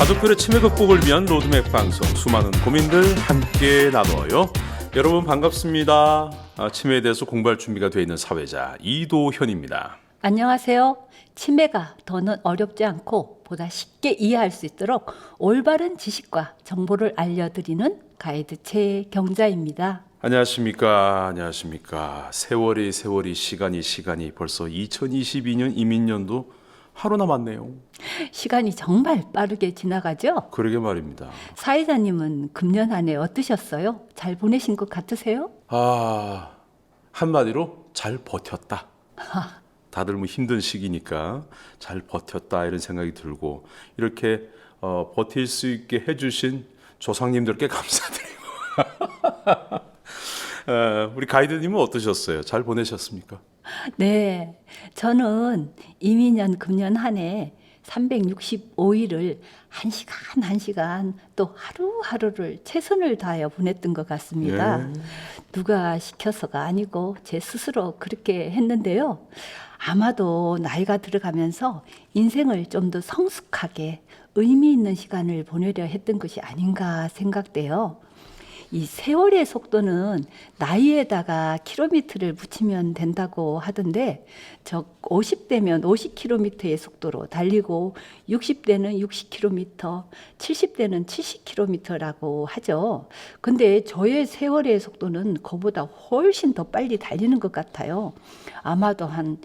가족들의 치매 극복을 위한 로드맵 방송, 수많은 고민들 함께 나눠요. 여러분 반갑습니다. 치매에 대해서 공부할 준비가 되어 있는 사회자 이도현입니다. 안녕하세요. 치매가 더는 어렵지 않고 보다 쉽게 이해할 수 있도록 올바른 지식과 정보를 알려드리는 가이드 최경자입니다. 안녕하십니까. 세월이 시간이 벌써 2022년 이민년도 하루 남았네요. 시간이 정말 빠르게 지나가죠? 그러게 말입니다. 사회자님은 금년 한 해 어떠셨어요? 잘 보내신 것 같으세요? 한마디로 잘 버텼다. 다들 뭐 힘든 시기니까 잘 버텼다 이런 생각이 들고, 이렇게 버틸 수 있게 해주신 조상님들께 감사드리고 우리 가이드님은 어떠셨어요? 잘 보내셨습니까? 네, 저는 이민년 금년 한 해 365일을 한 시간 또 하루하루를 최선을 다하여 보냈던 것 같습니다. 누가 시켜서가 아니고 제 스스로 그렇게 했는데요. 아마도 나이가 들어가면서 인생을 좀 더 성숙하게 의미 있는 시간을 보내려 했던 것이 아닌가 생각돼요. 이 세월의 속도는 나이에다가 킬로미터를 붙이면 된다고 하던데, 저 50대면 50km의 속도로 달리고 60대는 60km, 70대는 70km라고 하죠. 근데 저의 세월의 속도는 그보다 훨씬 더 빨리 달리는 것 같아요. 아마도 한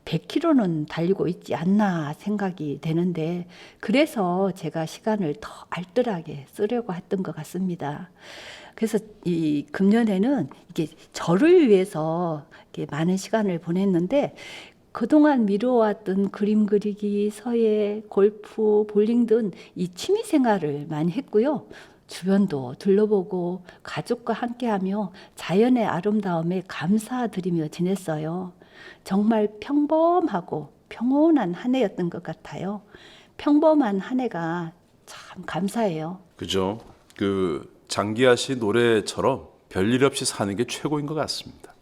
100km는 달리고 있지 않나 생각이 되는데, 그래서 제가 시간을 더 알뜰하게 쓰려고 했던 것 같습니다. 그래서 이 금년에는 이게 저를 위해서 이렇게 많은 시간을 보냈는데, 그동안 미뤄왔던 그림 그리기, 서예, 골프, 볼링 등 이 취미 생활을 많이 했고요. 주변도 둘러보고 가족과 함께하며 자연의 아름다움에 감사드리며 지냈어요. 정말 평범하고 평온한 한 해였던 것 같아요. 평범한 한 해가 참 감사해요. 그죠? 장기하 씨 노래처럼 별일 없이 사는 게 최고인 것 같습니다.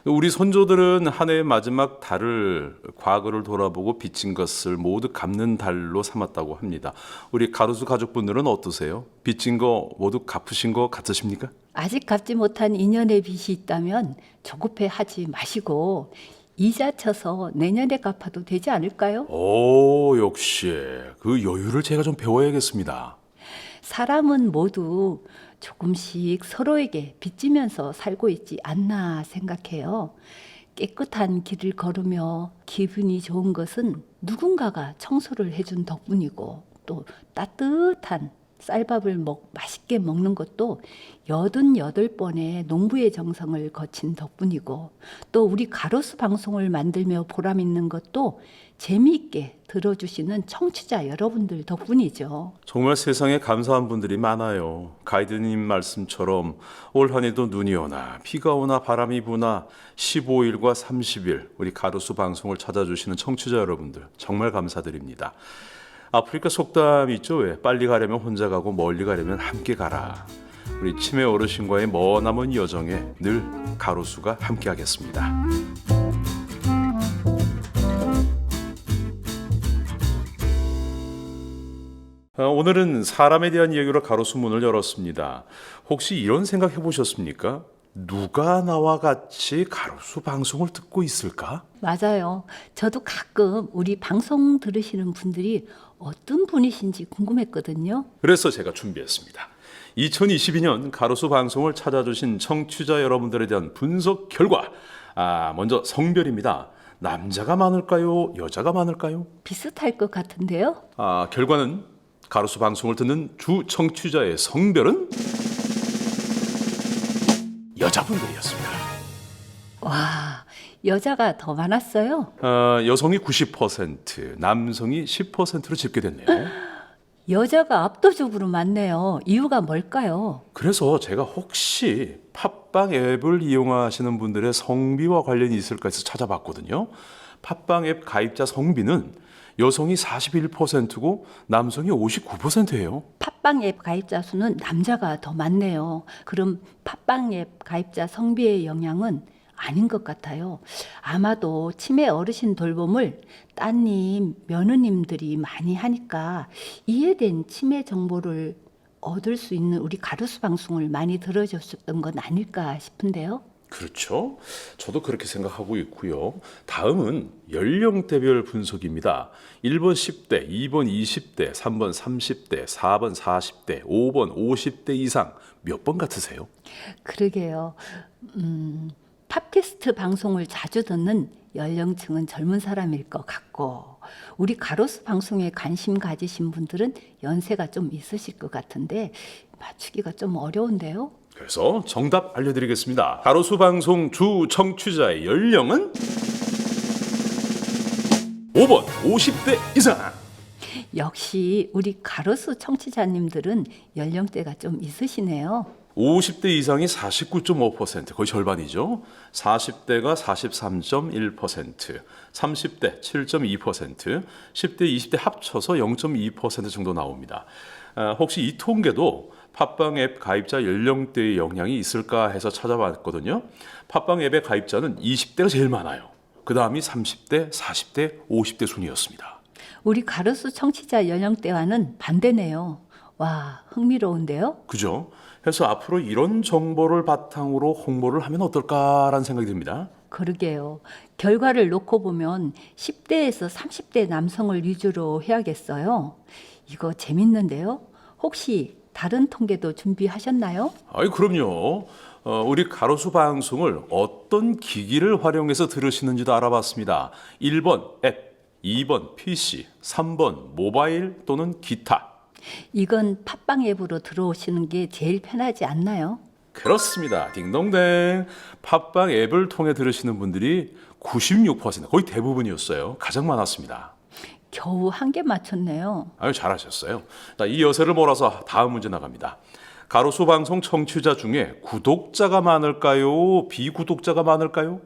우리 손조들은 한 해의 마지막 달을, 과거를 돌아보고 빚진 것을 모두 갚는 달로 삼았다고 합니다. 우리 가로수 가족분들은 어떠세요? 빚진 거 모두 갚으신 거 같으십니까? 아직 갚지 못한 인연의 빚이 있다면 조급해 하지 마시고 이자 쳐서 내년에 갚아도 되지 않을까요? 오, 역시 그 여유를 제가 좀 배워야겠습니다. 사람은 모두 조금씩 서로에게 빚지면서 살고 있지 않나 생각해요. 깨끗한 길을 걸으며 기분이 좋은 것은 누군가가 청소를 해준 덕분이고, 또 따뜻한 쌀밥을 맛있게 먹는 것도 88번의 농부의 정성을 거친 덕분이고, 또 우리 가로수 방송을 만들며 보람 있는 것도 재미있게 들어주시는 청취자 여러분들 덕분이죠. 정말 세상에 감사한 분들이 많아요. 가이드님 말씀처럼 올 한 해도 눈이 오나 비가 오나 바람이 부나 15일과 30일 우리 가로수 방송을 찾아주시는 청취자 여러분들 정말 감사드립니다. 아프리카 속담 있죠? 왜? 빨리 가려면 혼자 가고 멀리 가려면 함께 가라. 우리 치매 어르신과의 머나먼 여정에 늘 가로수가 함께 하겠습니다. 오늘은 사람에 대한 이야기로 가로수 문을 열었습니다. 혹시 이런 생각 해보셨습니까? 누가 나와 같이 가로수 방송을 듣고 있을까? 맞아요. 저도 가끔 우리 방송 들으시는 분들이 어떤 분이신지 궁금했거든요. 그래서 제가 준비했습니다. 2022년 가로수 방송을 찾아주신 청취자 여러분들에 대한 분석 결과, 먼저 성별입니다. 남자가 많을까요? 여자가 많을까요? 비슷할 것 같은데요? 결과는 가로수 방송을 듣는 주 청취자의 성별은 여자분들이었습니다. 와, 여자가 더 많았어요? 여성이 90%, 남성이 10%로 집계됐네요. 여자가 압도적으로 많네요. 이유가 뭘까요? 그래서 제가 혹시 팟빵 앱을 이용하시는 분들의 성비와 관련이 있을까 해서 찾아봤거든요. 팟빵 앱 가입자 성비는 여성이 41%고 남성이 59%예요. 팟빵 앱 가입자 수는 남자가 더 많네요. 그럼 팟빵 앱 가입자 성비의 영향은 아닌 것 같아요. 아마도 치매 어르신 돌봄을 따님, 며느님들이 많이 하니까 이해된 치매 정보를 얻을 수 있는 우리 가로수 방송을 많이 들어줬던 건 아닐까 싶은데요. 그렇죠. 저도 그렇게 생각하고 있고요. 다음은 연령대별 분석입니다. 1번 10대, 2번 20대, 3번 30대, 4번 40대, 5번 50대 이상 몇 번 같으세요? 그러게요. 팟캐스트 방송을 자주 듣는 연령층은 젊은 사람일 것 같고 우리 가로수 방송에 관심 가지신 분들은 연세가 좀 있으실 것 같은데 맞추기가 좀 어려운데요. 그래서 정답 알려드리겠습니다. 가로수 방송 주 청취자의 연령은 5번 50대 이상. 역시 우리 가로수 청취자님들은 연령대가 좀 있으시네요. 50대 이상이 49.5%, 거의 절반이죠. 40대가 43.1%, 30대 7.2%, 10대, 20대 합쳐서 0.2% 정도 나옵니다. 혹시 이 통계도 팟빵 앱 가입자 연령대의 영향이 있을까 해서 찾아봤거든요. 팟빵 앱의 가입자는 20대가 제일 많아요. 그 다음이 30대, 40대, 50대 순이었습니다. 우리 가로수 청취자 연령대와는 반대네요. 와, 흥미로운데요? 그죠? 그래서 앞으로 이런 정보를 바탕으로 홍보를 하면 어떨까라는 생각이 듭니다. 그러게요. 결과를 놓고 보면 10대에서 30대 남성을 위주로 해야겠어요. 이거 재밌는데요? 혹시 다른 통계도 준비하셨나요? 아이, 그럼요. 우리 가로수 방송을 어떤 기기를 활용해서 들으시는지도 알아봤습니다. 1번 앱, 2번 PC, 3번 모바일 또는 기타. 이건 팟빵 앱으로 들어오시는 게 제일 편하지 않나요? 그렇습니다. 딩동댕. 팟빵 앱을 통해 들으시는 분들이 96%, 거의 대부분이었어요. 가장 많았습니다. 겨우 한 개 맞췄네요. 아유, 잘하셨어요. 자, 이 여세를 몰아서 다음 문제 나갑니다. 가로수 방송 청취자 중에 구독자가 많을까요? 비구독자가 많을까요?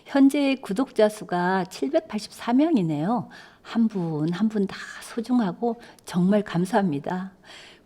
현재 구독자 수가 784명이네요. 한 분 한 분 다 소중하고 정말 감사합니다.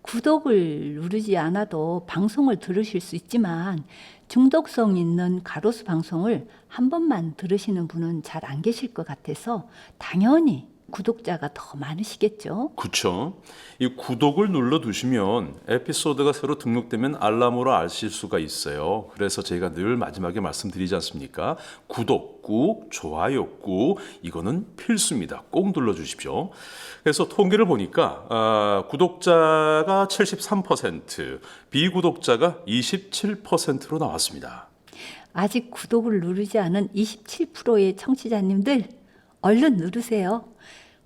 구독을 누르지 않아도 방송을 들으실 수 있지만 중독성 있는 가로수 방송을 한 번만 들으시는 분은 잘 안 계실 것 같아서 당연히 구독자가 더 많으시겠죠. 그쵸. 이 구독을 눌러두시면 에피소드가 새로 등록되면 알람으로 아실 수가 있어요. 그래서 저희가 늘 마지막에 말씀드리지 않습니까? 구독 꾹, 좋아요 꾹, 이거는 필수입니다. 꼭 눌러주십시오. 그래서 통계를 보니까 구독자가 73%, 비구독자가 27%로 나왔습니다. 아직 구독을 누르지 않은 27%의 청취자님들 얼른 누르세요.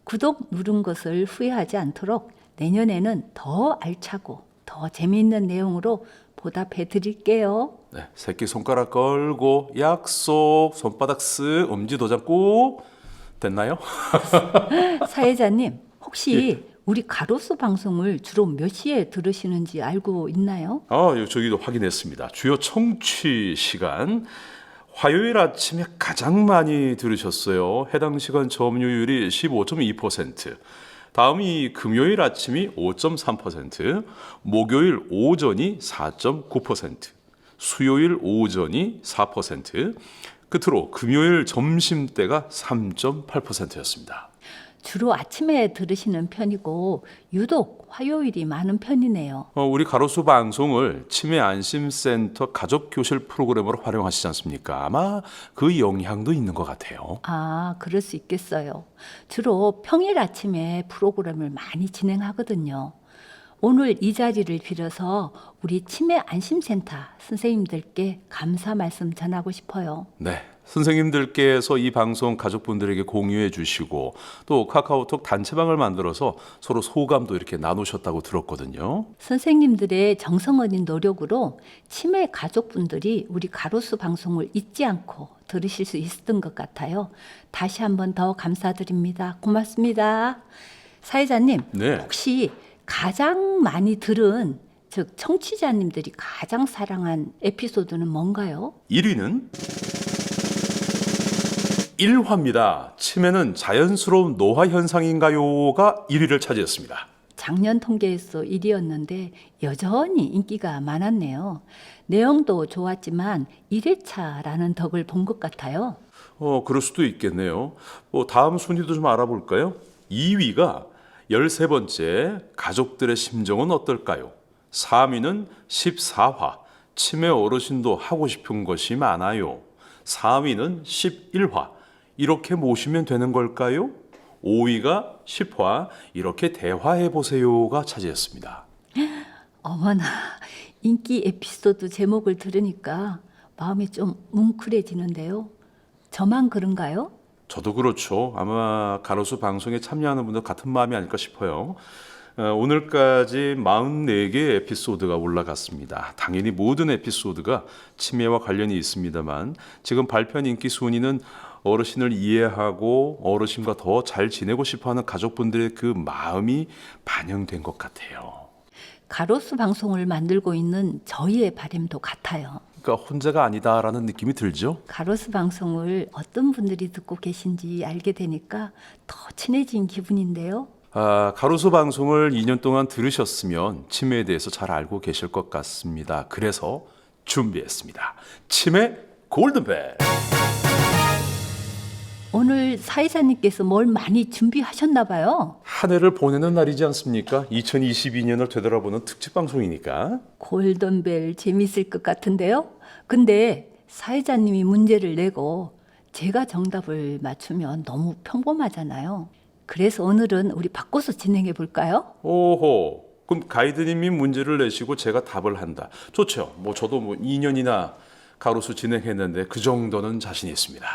구독 누른 것을 후회하지 않도록 내년에는 더 알차고 더 재미있는 내용으로 보답해 드릴게요. 네, 새끼손가락 걸고 약속, 손바닥 쓱, 엄지도장 꾹. 됐나요? 사회자님, 혹시 우리 가로수 방송을 주로 몇 시에 들으시는지 알고 있나요? 저기도 확인했습니다. 주요 청취 시간. 화요일 아침에 가장 많이 들으셨어요. 해당 시간 점유율이 15.2%. 다음이 금요일 아침이 5.3%, 목요일 오전이 4.9%, 수요일 오전이 4%, 끝으로 금요일 점심때가 3.8%였습니다. 주로 아침에 들으시는 편이고 유독 화요일이 많은 편이네요. 우리 가로수 방송을 치매 안심센터 가족교실 프로그램으로 활용하시지 않습니까? 아마 그 영향도 있는 것 같아요. 아, 그럴 수 있겠어요. 주로 평일 아침에 프로그램을 많이 진행하거든요. 오늘 이 자리를 빌어서 우리 치매 안심센터 선생님들께 감사 말씀 전하고 싶어요. 네. 선생님들께서 이 방송 가족분들에게 공유해 주시고 또 카카오톡 단체방을 만들어서 서로 소감도 이렇게 나누셨다고 들었거든요. 선생님들의 정성 어린 노력으로 치매 가족분들이 우리 가로수 방송을 잊지 않고 들으실 수 있었던 것 같아요. 다시 한 번 더 감사드립니다. 고맙습니다. 사회자님, 네. 혹시 가장 많이 들은 즉 청취자님들이 가장 사랑한 에피소드는 뭔가요? 1위는 1화입니다. 치매는 자연스러운 노화 현상인가요가 1위를 차지했습니다. 작년 통계에서 1위였는데 여전히 인기가 많았네요. 내용도 좋았지만 1회차라는 덕을 본 것 같아요. 그럴 수도 있겠네요. 다음 순위도 좀 알아볼까요? 2위가 13번째 가족들의 심정은 어떨까요? 3위는 14화 치매 어르신도 하고 싶은 것이 많아요. 4위는 11화 이렇게 모시면 되는 걸까요? 5위가 10화 이렇게 대화해 보세요가 차지했습니다. 어머나, 인기 에피소드 제목을 들으니까 마음이 좀 뭉클해지는데요. 저만 그런가요? 저도 그렇죠. 아마 가로수 방송에 참여하는 분들 같은 마음이 아닐까 싶어요. 오늘까지 44개의 에피소드가 올라갔습니다. 당연히 모든 에피소드가 치매와 관련이 있습니다만 지금 발표한 인기 순위는 어르신을 이해하고 어르신과 더 잘 지내고 싶어하는 가족분들의 그 마음이 반영된 것 같아요. 가로수 방송을 만들고 있는 저희의 바람도 같아요. 그러니까 혼자가 아니다라는 느낌이 들죠. 가로수 방송을 어떤 분들이 듣고 계신지 알게 되니까 더 친해진 기분인데요. 가로수 방송을 2년 동안 들으셨으면 치매에 대해서 잘 알고 계실 것 같습니다. 그래서 준비했습니다. 치매 골든벨. 오늘 사회자님께서 뭘 많이 준비하셨나 봐요. 한 해를 보내는 날이지 않습니까? 2022년을 되돌아보는 특집 방송이니까. 골든벨 재밌을 것 같은데요. 근데 사회자님이 문제를 내고 제가 정답을 맞추면 너무 평범하잖아요. 그래서 오늘은 우리 바꿔서 진행해 볼까요? 오호. 그럼 가이드님이 문제를 내시고 제가 답을 한다. 좋죠. 저도 2년이나 가로수 진행했는데 그 정도는 자신 있습니다.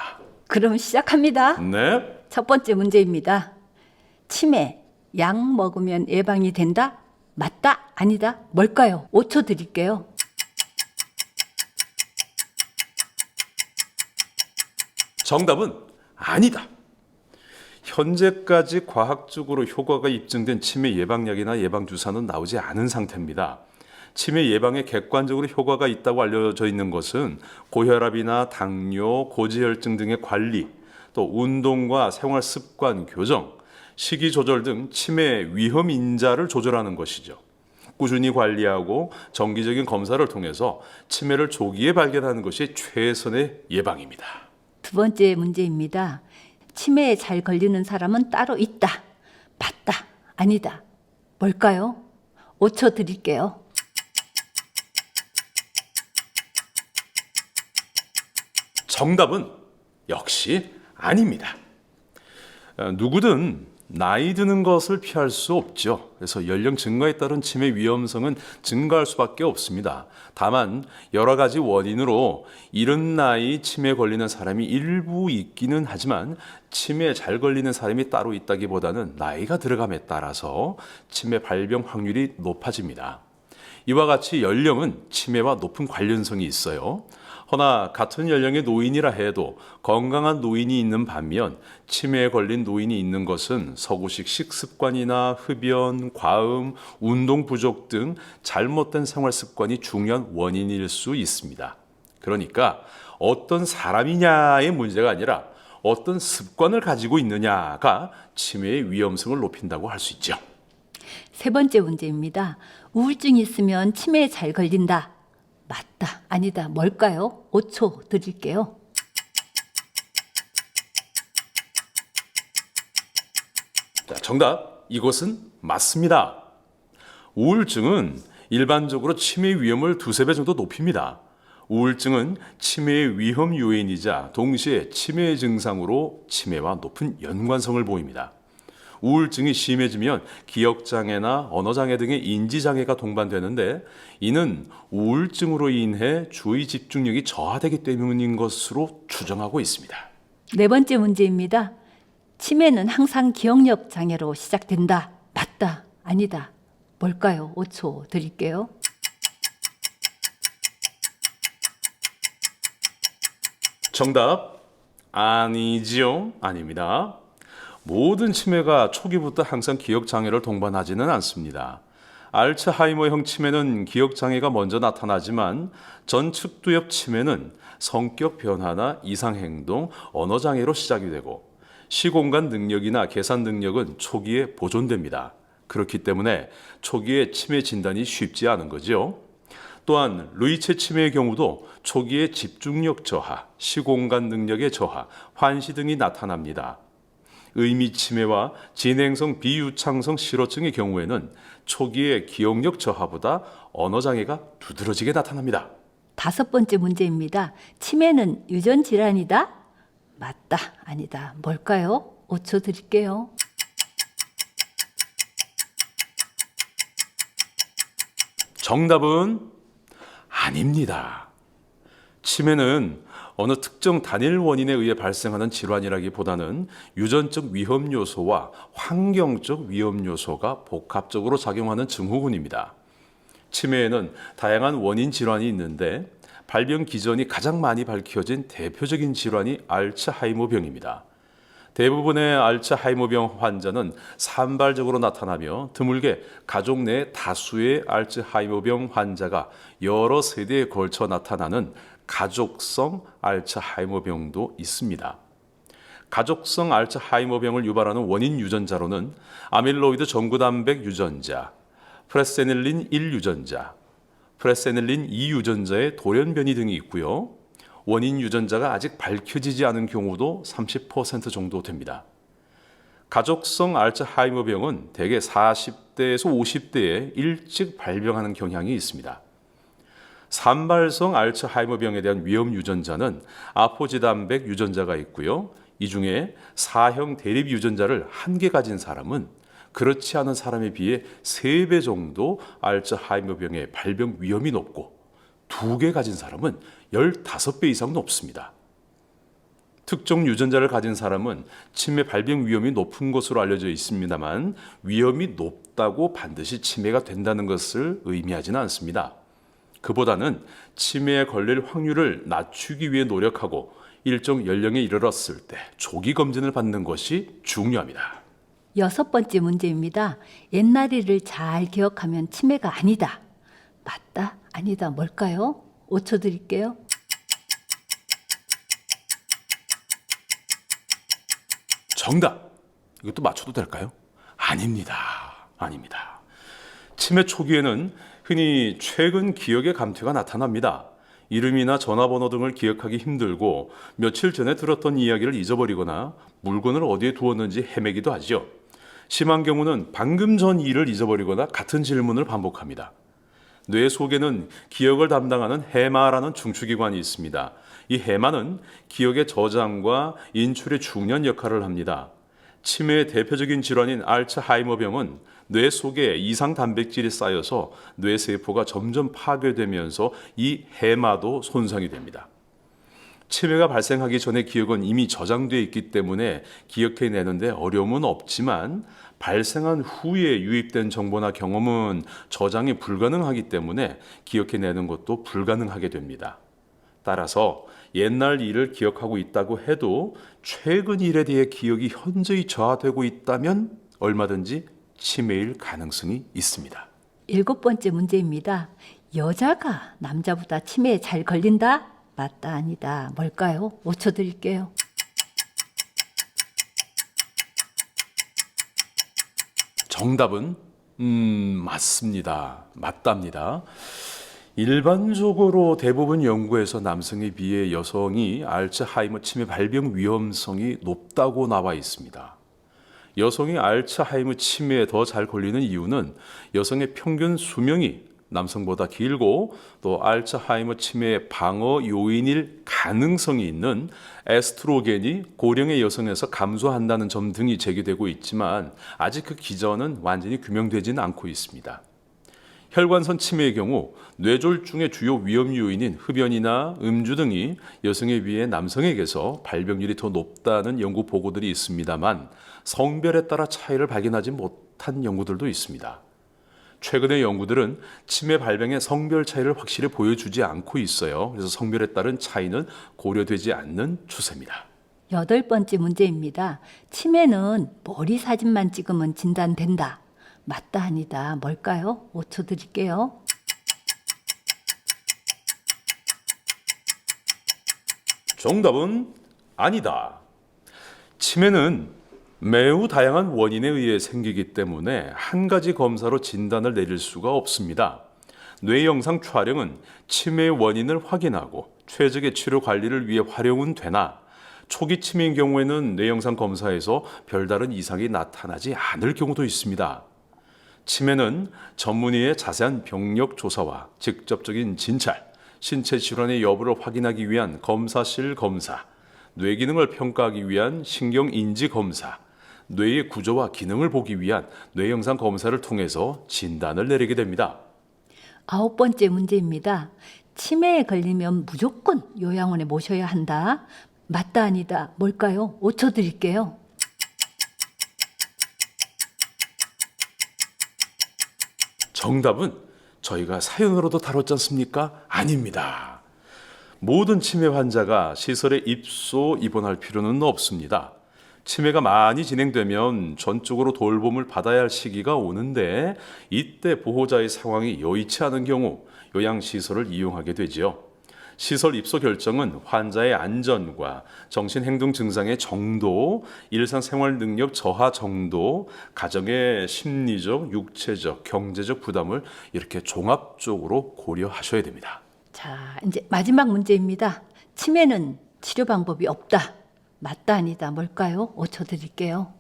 그럼 시작합니다. 네. 첫 번째 문제입니다. 치매, 약 먹으면 예방이 된다? 맞다? 아니다? 뭘까요? 5초 드릴게요. 정답은 아니다. 현재까지 과학적으로 효과가 입증된 치매 예방약이나 예방주사는 나오지 않은 상태입니다. 치매 예방에 객관적으로 효과가 있다고 알려져 있는 것은 고혈압이나 당뇨, 고지혈증 등의 관리, 또 운동과 생활 습관 교정, 식이 조절 등 치매 위험 인자를 조절하는 것이죠. 꾸준히 관리하고 정기적인 검사를 통해서 치매를 조기에 발견하는 것이 최선의 예방입니다. 두 번째 문제입니다. 치매에 잘 걸리는 사람은 따로 있다. 맞다. 아니다. 뭘까요? 5초 드릴게요. 정답은 역시 아닙니다. 누구든 나이 드는 것을 피할 수 없죠. 그래서 연령 증가에 따른 치매 위험성은 증가할 수밖에 없습니다. 다만 여러 가지 원인으로 이른 나이 치매에 걸리는 사람이 일부 있기는 하지만 치매에 잘 걸리는 사람이 따로 있다기보다는 나이가 들어감에 따라서 치매 발병 확률이 높아집니다. 이와 같이 연령은 치매와 높은 관련성이 있어요. 허나 같은 연령의 노인이라 해도 건강한 노인이 있는 반면 치매에 걸린 노인이 있는 것은 서구식 식습관이나 흡연, 과음, 운동 부족 등 잘못된 생활 습관이 중요한 원인일 수 있습니다. 그러니까 어떤 사람이냐의 문제가 아니라 어떤 습관을 가지고 있느냐가 치매의 위험성을 높인다고 할 수 있죠. 세 번째 문제입니다. 우울증이 있으면 치매에 잘 걸린다. 맞다. 아니다. 뭘까요? 5초 드릴게요. 자, 정답. 이것은 맞습니다. 우울증은 일반적으로 치매 위험을 2~3배 정도 높입니다. 우울증은 치매의 위험 요인이자 동시에 치매 증상으로 치매와 높은 연관성을 보입니다. 우울증이 심해지면 기억장애나 언어장애 등의 인지장애가 동반되는데 이는 우울증으로 인해 주의 집중력이 저하되기 때문인 것으로 추정하고 있습니다. 네 번째 문제입니다. 치매는 항상 기억력 장애로 시작된다. 맞다. 아니다. 뭘까요? 5초 드릴게요. 정답 아니지요? 아닙니다. 모든 치매가 초기부터 항상 기억장애를 동반하지는 않습니다. 알츠하이머형 치매는 기억장애가 먼저 나타나지만 전측두엽 치매는 성격 변화나 이상행동, 언어장애로 시작이 되고 시공간 능력이나 계산 능력은 초기에 보존됩니다. 그렇기 때문에 초기에 치매 진단이 쉽지 않은 거죠. 또한 루이체 치매의 경우도 초기에 집중력 저하, 시공간 능력의 저하, 환시 등이 나타납니다. 의미 치매와 진행성 비유창성 실어증의 경우에는 초기의 기억력 저하보다 언어 장애가 두드러지게 나타납니다. 5번째 문제입니다. 치매는 유전 질환이다? 맞다, 아니다. 뭘까요? 5초 드릴게요. 정답은 아닙니다. 치매는 어느 특정 단일 원인에 의해 발생하는 질환이라기보다는 유전적 위험 요소와 환경적 위험 요소가 복합적으로 작용하는 증후군입니다. 치매에는 다양한 원인 질환이 있는데 발병 기전이 가장 많이 밝혀진 대표적인 질환이 알츠하이머병입니다. 대부분의 알츠하이머병 환자는 산발적으로 나타나며 드물게 가족 내 다수의 알츠하이머병 환자가 여러 세대에 걸쳐 나타나는 가족성 알츠하이머병도 있습니다. 가족성 알츠하이머병을 유발하는 원인 유전자로는 아밀로이드 전구단백 유전자, 프레세닐린 1 유전자, 프레세닐린 2 유전자의 돌연변이 등이 있고요. 원인 유전자가 아직 밝혀지지 않은 경우도 30% 정도 됩니다. 가족성 알츠하이머병은 대개 40대에서 50대에 일찍 발병하는 경향이 있습니다. 산발성 알츠하이머병에 대한 위험 유전자는 아포지단백 유전자가 있고요. 이 중에 4형 대립 유전자를 1개 가진 사람은 그렇지 않은 사람에 비해 3배 정도 알츠하이머병의 발병 위험이 높고 2개 가진 사람은 15배 이상 높습니다. 특정 유전자를 가진 사람은 치매 발병 위험이 높은 것으로 알려져 있습니다만 위험이 높다고 반드시 치매가 된다는 것을 의미하지는 않습니다. 그보다는 치매에 걸릴 확률을 낮추기 위해 노력하고 일정 연령에 이르렀을 때 조기 검진을 받는 것이 중요합니다. 6번째 문제입니다. 옛날 일을 잘 기억하면 치매가 아니다. 맞다, 아니다. 뭘까요? 5초 드릴게요. 정답! 이것도 맞춰도 될까요? 아닙니다. 아닙니다. 치매 초기에는 흔히 최근 기억의 감퇴가 나타납니다. 이름이나 전화번호 등을 기억하기 힘들고 며칠 전에 들었던 이야기를 잊어버리거나 물건을 어디에 두었는지 헤매기도 하죠. 심한 경우는 방금 전 일을 잊어버리거나 같은 질문을 반복합니다. 뇌 속에는 기억을 담당하는 해마라는 중추기관이 있습니다. 이 해마는 기억의 저장과 인출의 중요한 역할을 합니다. 치매의 대표적인 질환인 알츠하이머병은 뇌 속에 이상 단백질이 쌓여서 뇌세포가 점점 파괴되면서 이 해마도 손상이 됩니다. 치매가 발생하기 전에 기억은 이미 저장되어 있기 때문에 기억해내는데 어려움은 없지만 발생한 후에 유입된 정보나 경험은 저장이 불가능하기 때문에 기억해내는 것도 불가능하게 됩니다. 따라서 옛날 일을 기억하고 있다고 해도 최근 일에 대해 기억이 현저히 저하되고 있다면 얼마든지 치매일 가능성이 있습니다. 7번째 문제입니다. 여자가 남자보다 치매에 잘 걸린다? 맞다, 아니다. 뭘까요? 5초 드릴게요. 정답은 맞습니다. 맞답니다. 일반적으로 대부분 연구에서 남성에 비해 여성이 알츠하이머 치매 발병 위험성이 높다고 나와 있습니다. 여성이 알츠하이머 치매에 더 잘 걸리는 이유는 여성의 평균 수명이 남성보다 길고 또 알츠하이머 치매의 방어 요인일 가능성이 있는 에스트로겐이 고령의 여성에서 감소한다는 점 등이 제기되고 있지만 아직 그 기전은 완전히 규명되지는 않고 있습니다. 혈관선 치매의 경우 뇌졸중의 주요 위험 요인인 흡연이나 음주 등이 여성에 비해 남성에게서 발병률이 더 높다는 연구 보고들이 있습니다만 성별에 따라 차이를 발견하지 못한 연구들도 있습니다. 최근의 연구들은 치매 발병의 성별 차이를 확실히 보여주지 않고 있어요. 그래서 성별에 따른 차이는 고려되지 않는 추세입니다. 8번째 문제입니다. 치매는 머리 사진만 찍으면 진단된다. 맞다, 아니다. 뭘까요? 5초 드릴게요. 정답은 아니다. 치매는 매우 다양한 원인에 의해 생기기 때문에 한 가지 검사로 진단을 내릴 수가 없습니다. 뇌 영상 촬영은 치매의 원인을 확인하고 최적의 치료 관리를 위해 활용은 되나 초기 치매인 경우에는 뇌 영상 검사에서 별다른 이상이 나타나지 않을 경우도 있습니다. 치매는 전문의의 자세한 병력 조사와 직접적인 진찰, 신체 질환의 여부를 확인하기 위한 검사실 검사, 뇌 기능을 평가하기 위한 신경인지 검사, 뇌의 구조와 기능을 보기 위한 뇌 영상 검사를 통해서 진단을 내리게 됩니다. 9번째 문제입니다. 치매에 걸리면 무조건 요양원에 모셔야 한다. 맞다 아니다. 뭘까요? 5초 드릴게요. 정답은 저희가 사연으로도 다뤘지 않습니까? 아닙니다. 모든 치매 환자가 시설에 입원할 필요는 없습니다. 치매가 많이 진행되면 전적으로 돌봄을 받아야 할 시기가 오는데 이때 보호자의 상황이 여의치 않은 경우 요양시설을 이용하게 되지요. 시설 입소 결정은 환자의 안전과 정신행동 증상의 정도, 일상생활 능력 저하 정도, 가정의 심리적, 육체적, 경제적 부담을 이렇게 종합적으로 고려하셔야 됩니다. 자, 이제 마지막 문제입니다. 치매는 치료 방법이 없다. 맞다 아니다. 뭘까요? 5초 드릴게요.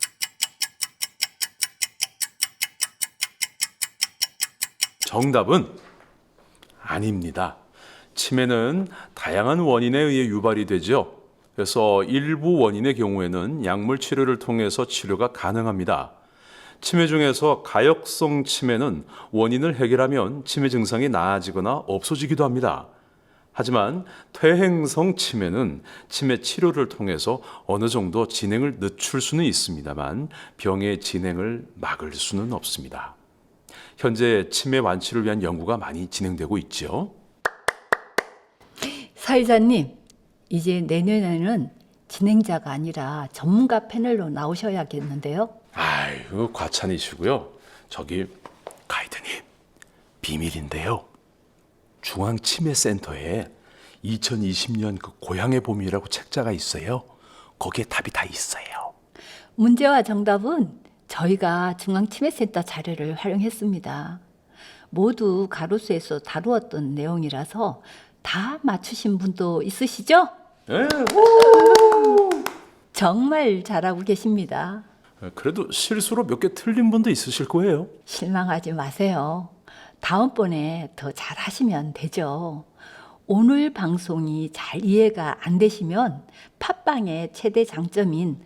정답은 아닙니다. 치매는 다양한 원인에 의해 유발이 되죠. 그래서 일부 원인의 경우에는 약물 치료를 통해서 치료가 가능합니다. 치매 중에서 가역성 치매는 원인을 해결하면 치매 증상이 나아지거나 없어지기도 합니다. 하지만 퇴행성 치매는 치매 치료를 통해서 어느 정도 진행을 늦출 수는 있습니다만 병의 진행을 막을 수는 없습니다. 현재 치매 완치를 위한 연구가 많이 진행되고 있죠. 사회자님, 이제 내년에는 진행자가 아니라 전문가 패널로 나오셔야겠는데요. 아이고 과찬이시고요. 저기 가이드님 비밀인데요. 중앙치매센터에 2020년 그 고향의 봄이라고 책자가 있어요. 거기에 답이 다 있어요. 문제와 정답은 저희가 중앙치매센터 자료를 활용했습니다. 모두 가로수에서 다루었던 내용이라서 다 맞추신 분도 있으시죠? 네. 정말 잘하고 계십니다. 그래도 실수로 몇 개 틀린 분도 있으실 거예요. 실망하지 마세요. 다음번에 더 잘하시면 되죠. 오늘 방송이 잘 이해가 안 되시면 팟빵의 최대 장점인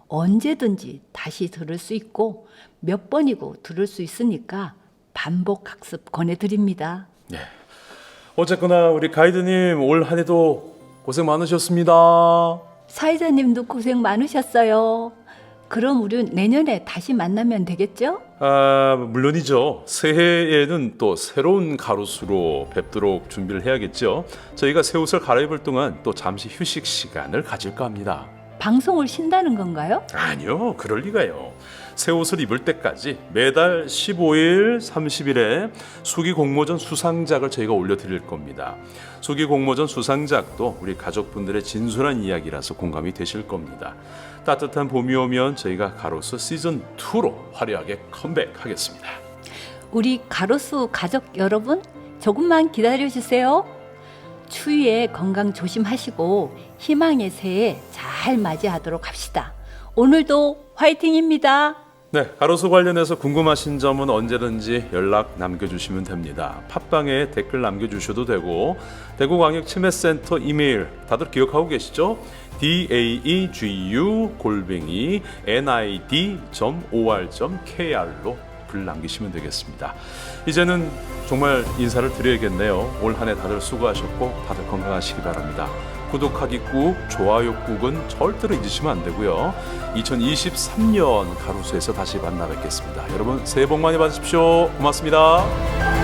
언제든지 다시 들을 수 있고 몇 번이고 들을 수 있으니까 반복 학습 권해드립니다. 네. 어쨌거나 우리 가이드님 올 한 해도 고생 많으셨습니다. 사회자님도 고생 많으셨어요. 그럼 우리 내년에 다시 만나면 되겠죠? 물론이죠. 새해에는 또 새로운 가로수로 뵙도록 준비를 해야겠죠. 저희가 새 옷을 갈아입을 동안 또 잠시 휴식 시간을 가질까 합니다. 방송을 쉰다는 건가요? 아니요, 그럴 리가요. 새 옷을 입을 때까지 매달 15일, 30일에 수기 공모전 수상작을 저희가 올려드릴 겁니다. 수기 공모전 수상작도 우리 가족분들의 진솔한 이야기라서 공감이 되실 겁니다. 따뜻한 봄이 오면 저희가 가로수 시즌2로 화려하게 컴백하겠습니다. 우리 가로수 가족 여러분, 조금만 기다려주세요. 추위에 건강 조심하시고 희망의 새해 잘 맞이하도록 합시다. 오늘도 화이팅입니다. 네, 가로수 관련해서 궁금하신 점은 언제든지 연락 남겨주시면 됩니다. 팟빵에 댓글 남겨주셔도 되고 대구광역 치매센터 이메일 다들 기억하고 계시죠? daegu@nid.or.kr로 글 남기시면 되겠습니다. 이제는 정말 인사를 드려야겠네요. 올 한 해 다들 수고하셨고 다들 건강하시기 바랍니다. 구독하기 꾹, 좋아요 꾹은 절대로 잊으시면 안 되고요. 2023년 가로수에서 다시 만나 뵙겠습니다. 여러분 새해 복 많이 받으십시오. 고맙습니다.